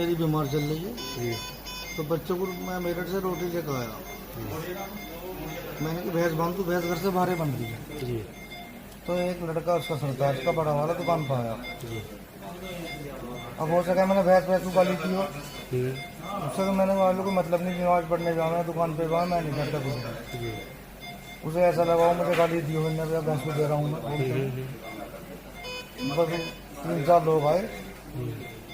मेरी बीमार चल रही है, जी तो बच्चों को मैं मेरठ से रोटी लेकर आया। मैंने कि भैंस बांध दूं, भैंस घर से बाहर ही बन रही है। जी तो एक लड़का उसका सरताज का बड़ा वाला दुकान पर आया। जी अब हो सका मैंने भैंस भैंस उगा ली थी हो, हम्म, उससे तो मैंने वालों को मतलब नहीं, नमाज पढ़ने जाना है दुकान पे, वहाँ मैं नहीं करता कुछ। जी उसे ऐसा लगा मुझे गाली दी हो, मैं भैंस को दे रहा हूँ बस 3-4 लोग आए।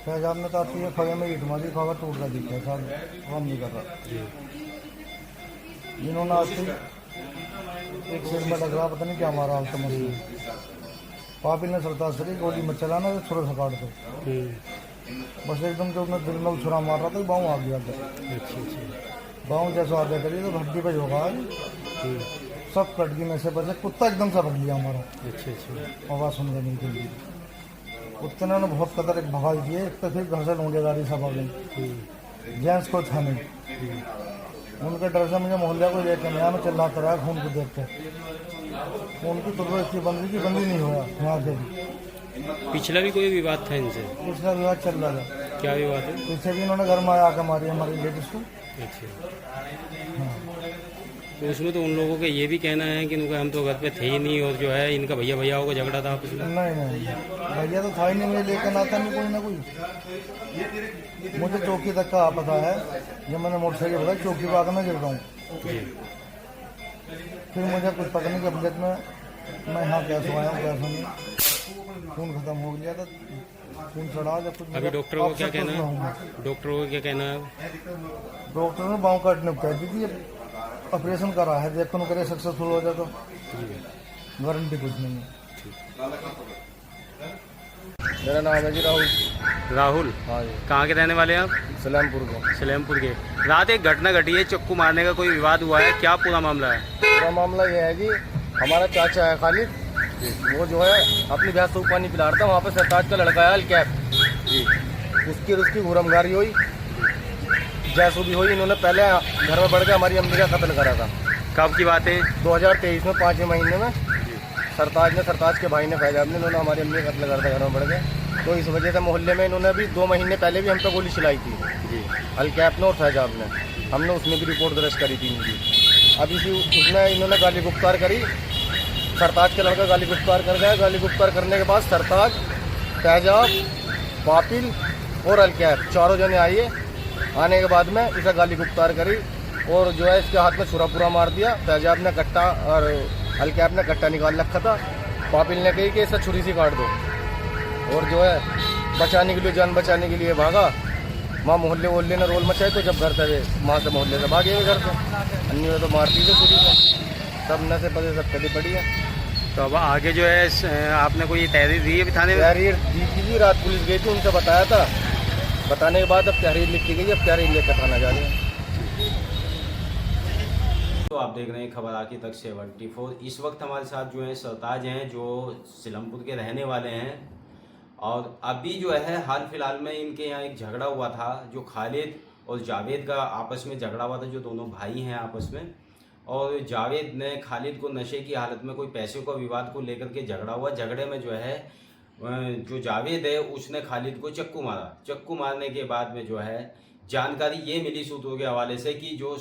फैजाब ने तो आती है खड़े में ईट मारी, खबर टूट रहा दिखा था, काम नहीं कर रहा। जी जिन्होंने आती एक सिर में लग रहा, पता नहीं क्या मारा समझ में। पापिल ने सरताज से गोली मत चलाना, तो छुरा से काट दो। बस एकदम जो मैं दिल में छुरा मार रहा था, बाँव आ गया। अच्छा अच्छा बाँव जैसा आगे करिए तो हड्डी पे झोंका है, सब कट गई में से बचे। कुत्ता एकदम से भग लिया हमारा, अच्छा अच्छा आवाज़ सुन लेने के लिए। कुत्ते ने बहुत कदर एक भगाई दिए, एक तो फिर घर से लूंडेदारी सब आ गई। जेंट्स को था नहीं, उनके डर से मुझे मोहल्ले को लेकर नया में चिल्लाता रहा खून को देख के। खून की तुरंत इतनी बंदी की बंदी नहीं हुआ यहाँ से भी। पिछला भी कोई विवाद था इनसे? पिछला विवाद चल रहा था, क्या विवाद है? पीछे भी इन्होंने घर में आकर मारी हमारी लेडीज को। अच्छा, हाँ, तो उसमें तो उन लोगों का ये भी कहना है कि उनका हम तो घर पे थे ही नहीं, और जो है इनका भैया भैयाओं का झगड़ा था आपस में। नहीं भैया तो था ही नहीं, मुझे लेकर आता नहीं कोई ना कोई। मुझे चौकी तक का पता है, जब मैंने मोटरसाइकिल बताया चौकी पर आकर मैं गिर रहा हूँ। जी फिर मुझे कुछ पता नहीं कब में मैं यहाँ कैसे आया हूँ कैसे नहीं। खून खत्म हो गया था, खून चढ़ा जब कुछ। अभी डॉक्टरों को क्या कहना है? डॉक्टरों को क्या कहना है? डॉक्टर ने बाँव काटने को कह दी थी, ऑपरेशन करा है, देखो करे सक्सेसफुल हो जाए तो गारंटी कुछ नहीं है। मेरा नाम है जी राहुल। राहुल, हाँ जी, कहाँ के रहने वाले हैं आप? सलेमपुर का। सलेमपुर के। रात एक घटना घटी है, चक्कू मारने का कोई विवाद हुआ है, क्या पूरा मामला है? पूरा मामला ये है कि हमारा चाचा है खालिद, वो जो है अपनी भैंस को पानी पिला रहा था, वहाँ पे सरताज का लड़का है अलकैफ जी, उसकी घूरमगारी हुई, जैसो भी हुई। इन्होंने पहले घर में बढ़ के हमारी अम्मी का कत्ल करा था। कब की बात है? 2023 में 5वें महीने में सरताज के भाई ने फैजाब ने इन्होंने हमारी अम्मी का कत्ल करा था घर में बढ़ के। तो इस वजह से मोहल्ले में इन्होंने भी 2 महीने पहले भी हम पे गोली चलाई थी जी अलकैफ ने और फैजाब ने। हमने उसमें भी रिपोर्ट दर्ज करी थी इनकी। अब इसी उसमें इन्होंने गाली गुफ्तार करी, सरताज के लड़का गाली गुफ्तार कर गया। गाली गुफ्तार करने के बाद सरताज, फैजाब, पापिल और अलकैफ चारों जने आइए। आने के बाद में इसे गाली गुफ्तार करी और जो है इसके हाथ में छुरा पूरा मार दिया। फैजाब ने कट्टा और अलकैफ ने कट्टा निकाल रखा था। पापिल ने कही कि इसे छुरी से काट दो, और जो है बचाने के लिए, जान बचाने के लिए भागा। वहाँ मोहल्ले ने रोल मचाए, तो जब घर थे वहाँ से मोहल्ले से भागे हुए घर से। अन्य में तो मारती थी छुरी से, सब नशे पदे सब कटी पड़ी है। तो अब आगे जो है आपने कोई तहरीर दी है थाने में? तहरीर दी थी, रात पुलिस गई थी, उनसे बताया था। बताने के बाद अब तहरीर लिखी गई, अब तहरीर लेकर थाना जा रहे हैं। तो आप देख रहे हैं खबर आकी तक 74। इस वक्त हमारे साथ जो है सरताज हैं, जो सिलमपुर के रहने वाले हैं। और अभी जो है हाल फिलहाल में इनके यहाँ एक झगड़ा हुआ था, जो खालिद और जावेद का आपस में झगड़ा हुआ था, जो दोनों भाई हैं आपस में। और जावेद ने खालिद को नशे की हालत में कोई पैसे का विवाद को लेकर के झगड़ा हुआ। झगड़े में जो है जो जावेद है उसने खालिद को चक्कू मारा। चक्कू मारने के बाद में जो है जानकारी ये मिली सूत्रों के हवाले से कि जो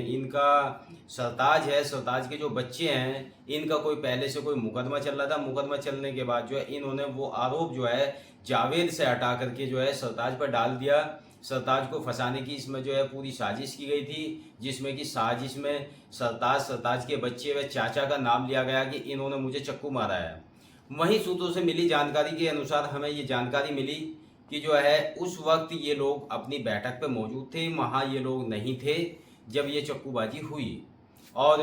इनका सरताज है, सरताज के जो बच्चे हैं, इनका कोई पहले से कोई मुकदमा चल रहा था। मुकदमा चलने के बाद जो है इन्होंने वो आरोप जो है जावेद से हटा करके जो है सरताज पर डाल दिया। सरताज को फंसाने की इसमें जो है पूरी साजिश की गई थी, जिसमें कि साजिश में सरताज के बच्चे व चाचा का नाम लिया गया कि इन्होंने मुझे चक्कू मारा है। वहीं सूत्रों से मिली जानकारी के अनुसार हमें ये जानकारी मिली कि जो है उस वक्त ये लोग अपनी बैठक पे मौजूद थे, वहाँ ये लोग नहीं थे जब ये चक्कूबाजी हुई। और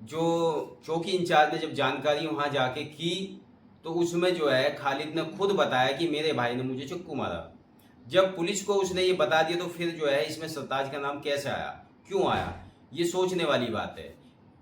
जो चौकी इंचार्ज ने जब जानकारी वहाँ जाके की, तो उसमें जो है खालिद ने खुद बताया कि मेरे भाई ने मुझे चक्कू मारा। जब पुलिस को उसने ये बता दिया, तो फिर जो है इसमें सरताज का नाम कैसे आया, क्यों आया, ये सोचने वाली बात है।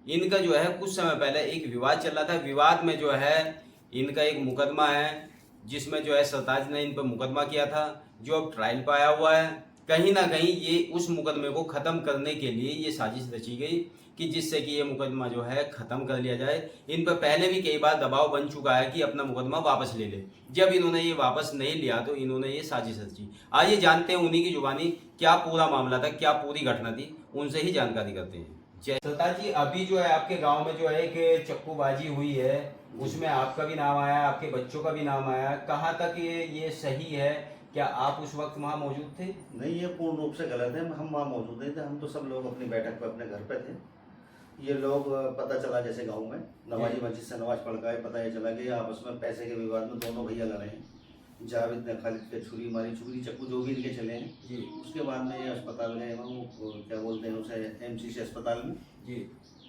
इनका जो है कुछ समय पहले एक विवाद चल रहा था। विवाद में जो है इनका एक मुकदमा है, जिसमें जो है सरताज ने इन पर मुकदमा किया था, जो अब ट्रायल पर आया हुआ है। कहीं ना कहीं ये उस मुकदमे को ख़त्म करने के लिए ये साजिश रची गई कि जिससे कि ये मुकदमा जो है ख़त्म कर लिया जाए। इन पर पहले भी कई बार दबाव बन चुका है कि अपना मुकदमा वापस ले ले। जब इन्होंने ये वापस नहीं लिया तो इन्होंने ये साजिश रची। आइए जानते हैं उन्हीं की जुबानी क्या पूरा मामला था, क्या पूरी घटना थी, उनसे ही जानकारी करते हैं। जय सरताज जी, अभी जो है आपके गाँव में जो है एक चक्कूबाजी हुई है, उसमें आपका भी नाम आया, आपके बच्चों का भी नाम आया, कहाँ तक ये सही है? क्या आप उस वक्त वहाँ मौजूद थे? नहीं, ये पूर्ण रूप से गलत है। हम वहाँ मौजूद नहीं थे। हम तो सब लोग अपनी बैठक पर अपने घर पे थे। ये लोग पता चला जैसे गांव में नमाजी मस्जिद से नमाज पढ़ के आए, पता ये चला कि आपस में पैसे के विवाद में दोनों भैया लड़े हैं। जावेद ने खालिद के छुरी मारी, छुरी चक्कू जो भी इनके चले हैं जी। उसके बाद में ये अस्पताल गए, वो क्या बोलते हैं उसे, MCC अस्पताल में जी।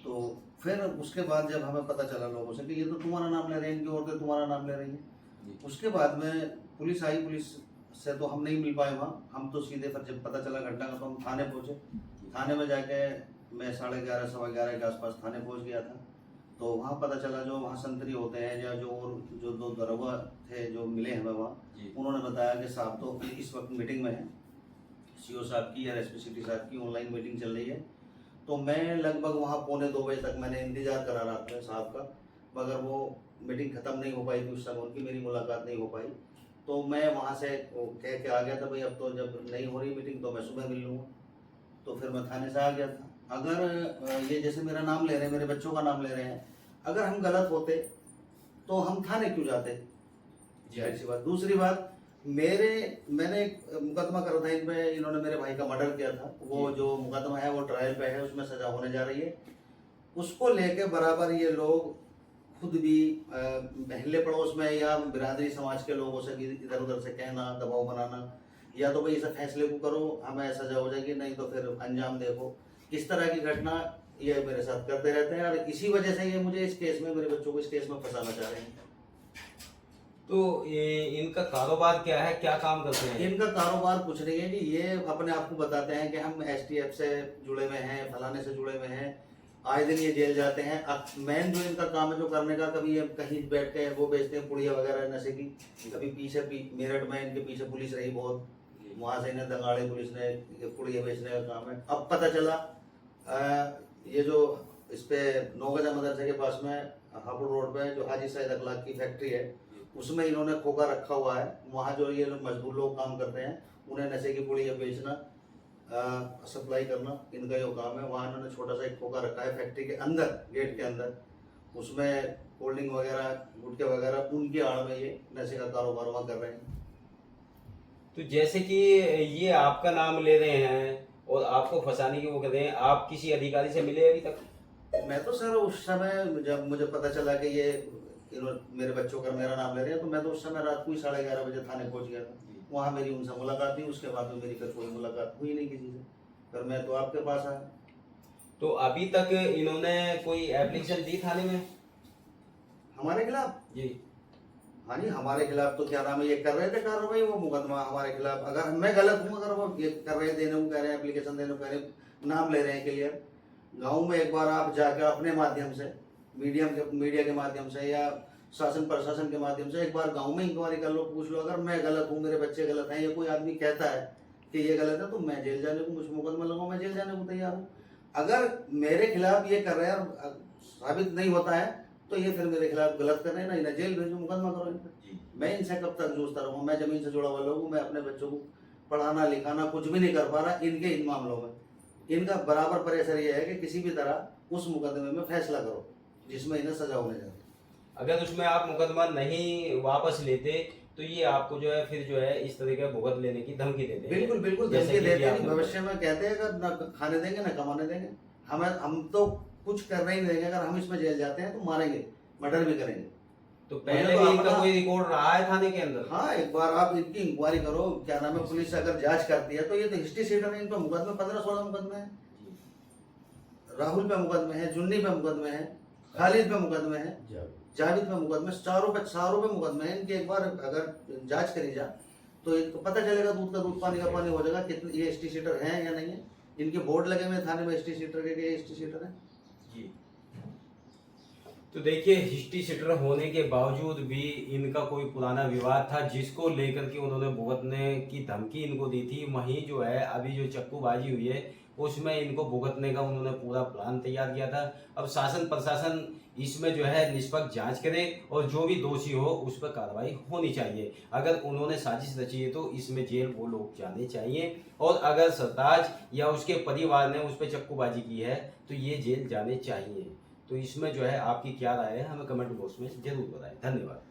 तो फिर उसके बाद जब हमें पता चला लोगों से कि ये तो तुम्हारा नाम ले रहे हैं, इनकी औरतें तुम्हारा नाम ले रही हैं, उसके बाद में पुलिस आई। पुलिस से तो हम नहीं मिल पाए वहाँ। हम तो सीधे फिर जब पता चला घटना का तो हम थाने पहुँचे। थाने में जाके मैं 11:30 सवा 11 के आसपास थाने पहुँच गया था। तो वहाँ पता चला जो वहाँ संतरी होते हैं या जो दो दरोगा थे जो मिले हमें वहाँ, उन्होंने बताया कि साहब तो इस वक्त मीटिंग में है, CO साहब की या SP सिटी साहब की ऑनलाइन मीटिंग चल रही है। तो मैं लगभग वहाँ 1:45 बजे तक मैंने इंतजार करा रात में साहब का, मगर वो मीटिंग ख़त्म नहीं हो पाई थी उस समय, उनकी मेरी मुलाकात नहीं हो पाई। तो मैं वहाँ से कह के आ गया था भाई अब तो जब नहीं हो रही मीटिंग तो मैं सुबह मिल लूँगा। तो फिर मैं थाने से आ गया था। अगर ये जैसे मेरा नाम ले रहे हैं, मेरे बच्चों का नाम ले रहे हैं, अगर हम गलत होते तो हम थाने क्यों जाते? ऐसी बात। दूसरी बात, मैंने एक मुकदमा करा था इनमें, इन्होंने मेरे भाई का मर्डर किया था। वो जो मुकदमा है वो ट्रायल पे है, उसमें सजा होने जा रही है। उसको लेके बराबर ये लोग खुद भी महल्ले पड़ोस में या बिरादरी समाज के लोगों से भी इधर उधर से कहना, दबाव बनाना, या तो भाई इस फैसले को करो हमें सजा हो जाएगी, नहीं तो फिर अंजाम देखो। इस तरह की घटना ये मेरे साथ करते रहते हैं और इसी वजह से ये मुझे इस केस में, मेरे बच्चों को इस केस में फंसाना चाह रहे हैं। तो इनका कारोबार क्या है, क्या काम करते हैं? इनका कारोबार कुछ नहीं है जी। ये अपने आप को बताते हैं कि हम STF से जुड़े हुए हैं, फलाने से जुड़े हुए हैं, आए दिन ये जेल जाते हैं। अब मेन जो इनका काम है जो करने का, कभी ये कहीं बैठ के वो बेचते हैं पुड़िया वगैरह नशे की, कभी पीछे मेरठ में इनके पीछे पुलिस रही बहुत, वहाँ से इन्हें दंगाड़े पुलिस ने पुड़िया बेचने का काम है। अब पता चला ये जो इस पे नौगजा मदरसे के पास में हापुड़ रोड पे जो हाजी सईद अखलाक की फैक्ट्री है, उसमें इन्होंने खोखा रखा हुआ है। वहाँ जो ये लोग मजदूर लोग काम करते हैं, उन्हें नशे की पुड़िया बेचना, सप्लाई करना, इनका जो काम है। वहाँ इन्होंने छोटा सा एक खोखा रखा है फैक्ट्री के अंदर, गेट के अंदर, उसमें कोल्ड ड्रिंक वगैरह, गुटखे वगैरह, उनकी आड़ में ये नशे का कारोबार वहाँ कर रहे हैं। तो जैसे कि ये आपका नाम ले रहे हैं और आपको फंसाने की वो कर रहे हैं, आप किसी अधिकारी से मिले अभी तक? मैं तो सर उस समय जब मुझे पता चला कि ये मेरे बच्चों का मेरा नाम ले रहे हैं, तो मैं तो उस समय रात को ही 11:30 बजे थाने पहुंच गया था। वहाँ मेरी उनसे मुलाकात हुई, उसके बाद में मेरी फिर कोई मुलाकात हुई नहीं किसी से। फिर मैं तो आपके पास आया। तो अभी तक इन्होंने कोई एप्लीकेशन दी थाने में हमारे खिलाफ? जी। हाँ जी, हमारे खिलाफ तो क्या नाम है, ये कर रहे थे कार्रवाई, वो मुकदमा हमारे खिलाफ। अगर मैं गलत हूँ, अगर वो ये कर रहे, देने को कह रहे हैं, एप्लीकेशन देने को कह रहे हैं, नाम ले रहे हैं क्लियर। गाँव में एक बार आप जाकर अपने माध्यम से, मीडिया के माध्यम से या शासन प्रशासन के माध्यम से एक बार गांव में इंक्वायरी कर लो, पूछ लो। अगर मैं गलत हूँ, मेरे बच्चे गलत हैं, या कोई आदमी कहता है कि ये गलत है, तो मैं जेल जाने को, मुझे मुकदमा लगाऊं, मैं जेल जाने को तैयार हूँ। अगर मेरे खिलाफ ये कर रहे हैं और साबित नहीं होता है तो ये फिर मेरे खिलाफ गलत कर रहे हैं ना, इन्हें जेल भेजो, मुकदमा करो इन पर। मैं इनसे कब तक जूझता रहूँगा? मैं जमीन से जुड़ा हुआ लोग हूँ, मैं अपने बच्चों को पढ़ाना लिखाना कुछ भी नहीं कर पा रहा। इनके इन मामलों में इनका बराबर प्रेशर ये है कि किसी भी तरह उस मुकदमे में फैसला करो जिसमें इन्हें सजा होने जाती। अगर उसमें आप मुकदमा नहीं वापस लेते तो ये आपको जो है फिर जो है इस तरह का भुगत लेने की धमकी देते हैं। बिल्कुल बिल्कुल धमकी देते हैं। भविष्य में कहते हैं अगर न खाने देंगे न कमाने देंगे, हम तो कुछ करने ही नहीं देंगे। अगर हम इसमें जेल जाते हैं तो मारेंगे, मर्डर भी करेंगे। तो पहले भी इनका कोई रिकॉर्ड रहा है थाने के अंदर? हाँ, एक बार आप इनकी इंक्वायरी करो, क्या नाम है, पुलिस अगर जांच करती है तो ये तो हिस्ट्री शीटर है। इन पर मुकदमे 15-16 मुकदमे हैं। राहुल पे मुकदमे हैं, जुन्नी पे मुकदमे हैं, खालिद पे मुकदमे हैं, जावेद पे मुकदमे, चारों पे मुकदमे हैं इनके। एक बार अगर जांच करी जा तो पता चलेगा, दूध का दूध पानी का पानी हो जाएगा कितने ये हिस्ट्री शीटर हैं या नहीं है। इनके बोर्ड लगे हुए थाने में हिस्ट्री शीटर के, हिस्ट्री शीटर है। जी। तो देखिए, हिस्ट्री सीटर होने के बावजूद भी इनका कोई पुराना विवाद था जिसको लेकर के उन्होंने भुगतने की धमकी इनको दी थी। वहीं जो है अभी जो चक्कूबाजी हुई है उसमें इनको भुगतने का उन्होंने पूरा प्लान तैयार किया था। अब शासन प्रशासन इसमें जो है निष्पक्ष जांच करे और जो भी दोषी हो उस पर कार्रवाई होनी चाहिए। अगर उन्होंने साजिश रची है तो इसमें जेल वो लोग जाने चाहिए, और अगर सरताज या उसके परिवार ने उस पर चक्कूबाजी की है तो ये जेल जाने चाहिए। तो इसमें जो है आपकी क्या राय है, हमें कमेंट बॉक्स में जरूर बताएं। धन्यवाद।